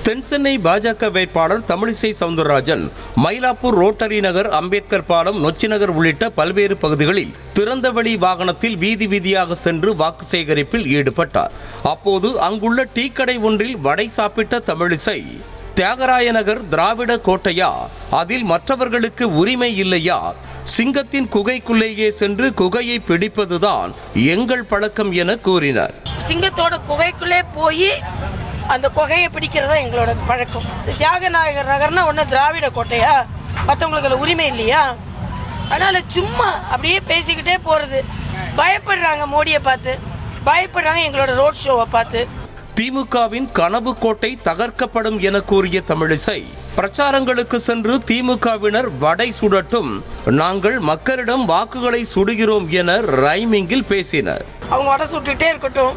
தென்சென்னை பாஜக வேட்பாளர் தமிழிசை சவுந்தரராஜன் மயிலாப்பூர் ரோட்டரி நகர், அம்பேத்கர் பாலம், நொச்சிநகர் உள்ளிட்ட பல்வேறு பகுதிகளில் திறந்தவெளி வாகனத்தில் வீதி வீதியாக சென்று வாக்கு சேகரிப்பில் ஈடுபட்டார். அப்போது அங்குள்ள டீ கடை ஒன்றில் வடை சாப்பிட்ட தமிழிசை, தியாகராய நகர் திராவிட கோட்டையா, அதில் மற்றவர்களுக்கு உரிமை இல்லையா, சிங்கத்தின் குகைக்குள்ளேயே சென்று குகையை பிடிப்பதுதான் எங்கள் பழக்கம் என கூறினார். சிங்கத்தோட குகைக்குள்ளே போய் அந்த குகையை பிடிக்கிறதா எங்களோட பழக்கம். தியாகநாயகர் நகர்னா ஒன்று திராவிட கோட்டையா, மற்றவங்களுக்கு உரிமை இல்லையா? அதனால் சும்மா அப்படியே பேசிக்கிட்டே போகிறது. பயப்படுறாங்க, மோடியை பார்த்து பயப்படுறாங்க, எங்களோட ரோட் ஷோவை பார்த்து. திமுகவின் கனவு கோட்டை தகர்க்கப்படும் என கூறிய தமிழிசை, பிரச்சாரங்களுக்கு சென்று திமுகவினர் வடை சுடட்டும், நாங்கள் மக்களிடம் வாக்குகளை சுடுகிறோம் என ரைமிங்கில் பேசினர். அவங்க வடை சுட்டுக்கிட்டே இருக்கட்டும்,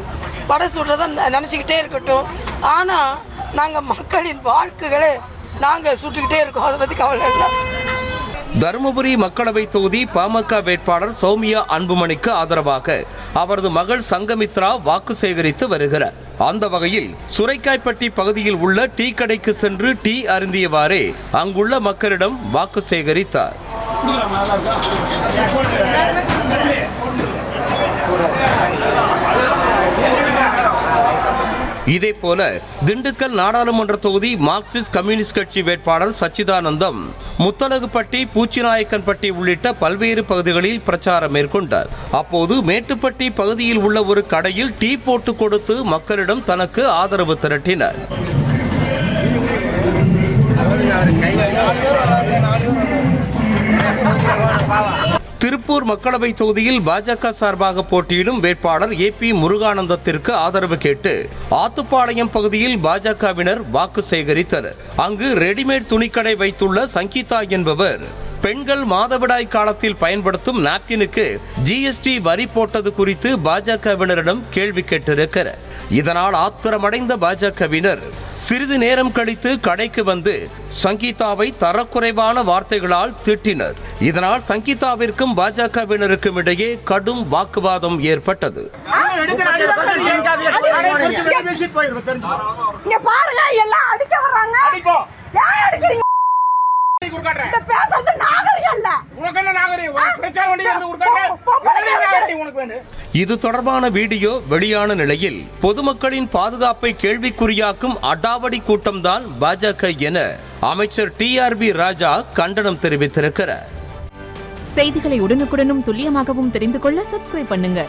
வடை சுடுறத நினச்சிக்கிட்டே இருக்கட்டும், ஆனால் நாங்கள் மக்களின் வாக்குகளை நாங்கள் சுட்டுக்கிட்டே இருக்கோம், அதை பற்றி கவலை இல்லை. தருமபுரி மக்களவை தொகுதி பாமக வேட்பாளர் சௌமியா அன்புமணிக்கு ஆதரவாக அவரது மகள் சங்கமித்ரா வாக்கு சேகரித்து வருகிறார். அந்த வகையில் சுரைக்காய்பட்டி பகுதியில் உள்ள டீ கடைக்கு சென்று டீ அருந்தியவாறே அங்குள்ள மக்களிடம் வாக்கு சேகரித்தார். இதேபோல திண்டுக்கல் நாடாளுமன்ற தொகுதி மார்க்சிஸ்ட் கம்யூனிஸ்ட் கட்சி வேட்பாளர் சச்சிதானந்தம் முத்தலகுப்பட்டி, பூச்சிநாயக்கன்பட்டி உள்ளிட்ட பல்வேறு பகுதிகளில் பிரச்சாரம் மேற்கொண்டார். அப்போது மேட்டுப்பட்டி பகுதியில் உள்ள ஒரு கடையில் டீ போட்டு கொடுத்து மக்களிடம் தனக்கு ஆதரவு திரட்டினார். திருப்பூர் மக்களவை தொகுதியில் பாஜக சார்பாக போட்டியிடும் வேட்பாளர் ஏபி முருகானந்தத்திற்கு ஆதரவு கேட்டு ஆத்துப்பாளையம் பகுதியில் பாஜகவினர் வாக்கு சேகரித்தனர். அங்கு ரெடிமேட் துணிக்கடை வைத்துள்ள சங்கீதா என்பவர் பெண்கள் மாதவிடாய் காலத்தில் பயன்படுத்தும் நாப்கினுக்கு ஜிஎஸ்டி வரி போட்டது குறித்து பாஜகவினரிடம் கேள்வி கேட்டிருக்கிறார். இதனால் ஆத்திரமடைந்த பாஜகவினர் சிறிது நேரம் கழித்து கடைக்கு வந்து சங்கீதாவை தரக்குறைவான வார்த்தைகளால் திட்டினர். இதனால் சங்கீதாவிற்கும் பாஜகவினருக்கும் இடையே கடும் வாக்குவாதம் ஏற்பட்டது. இது தொடர்பான வீடியோ வெளியான நிலையில் பொதுமக்களின் பாதுகாப்பை கேள்விக்குறியாக்கும் அடாவடி கூட்டம்தான் பாஜக என அமைச்சர் டிஆர்பி ராஜா கண்டனம் தெரிவித்திருக்கிறார். செய்திகளை உடனுக்குடனும் துல்லியமாகவும் தெரிந்து கொள்ள சப்ஸ்கிரைப் பண்ணுங்க.